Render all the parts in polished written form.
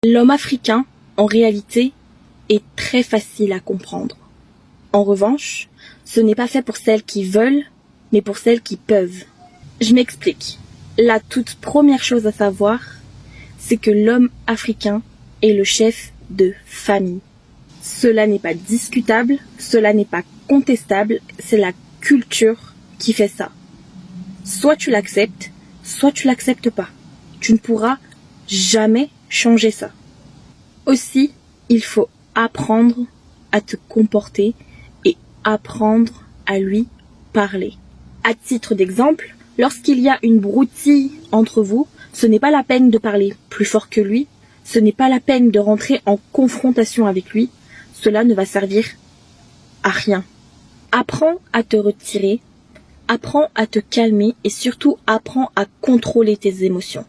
L'homme africain, en réalité, est très facile à comprendre. En revanche, ce n'est pas fait pour celles qui veulent, mais pour celles qui peuvent. Je m'explique. La toute première chose à savoir, c'est que l'homme africain est le chef de famille. Cela n'est pas discutable, cela n'est pas contestable, c'est la culture qui fait ça. Soit tu l'acceptes, soit tu l'acceptes pas. Tu ne pourras jamais changer ça. Aussi, il faut apprendre à te comporter et apprendre à lui parler. À titre d'exemple, lorsqu'il y a une broutille entre vous, ce n'est pas la peine de parler plus fort que lui, ce n'est pas la peine de rentrer en confrontation avec lui, cela ne va servir à rien. Apprends à te retirer, apprends à te calmer et surtout apprends à contrôler tes émotions.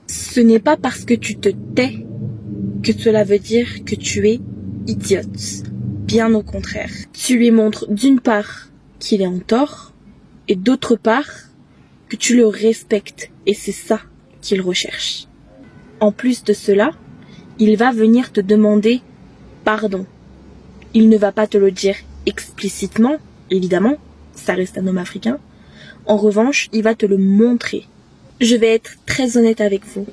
Ce n'est pas parce que tu te tais que cela veut dire que tu es idiote. Bien au contraire. Tu lui montres d'une part qu'il est en tort et d'autre part que tu le respectes et c'est ça qu'il recherche. En plus de cela, il va venir te demander pardon. Il ne va pas te le dire explicitement, évidemment, ça reste un homme africain. En revanche, il va te le montrer. Je vais être très honnête avec vous.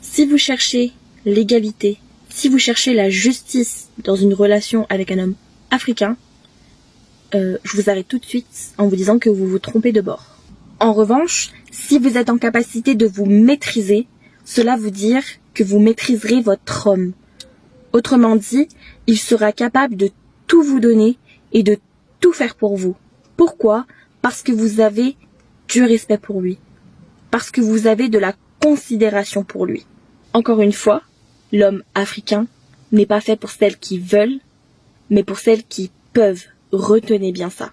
Si vous cherchez l'égalité, si vous cherchez la justice dans une relation avec un homme africain, je vous arrête tout de suite en vous disant que vous vous trompez de bord. En revanche, si vous êtes en capacité de vous maîtriser, cela veut dire que vous maîtriserez votre homme. Autrement dit, il sera capable de tout vous donner et de tout faire pour vous. Pourquoi ? Parce que vous avez du respect pour lui. Parce que vous avez de la considération pour lui. Encore une fois, l'homme africain n'est pas fait pour celles qui veulent, mais pour celles qui peuvent. Retenez bien ça.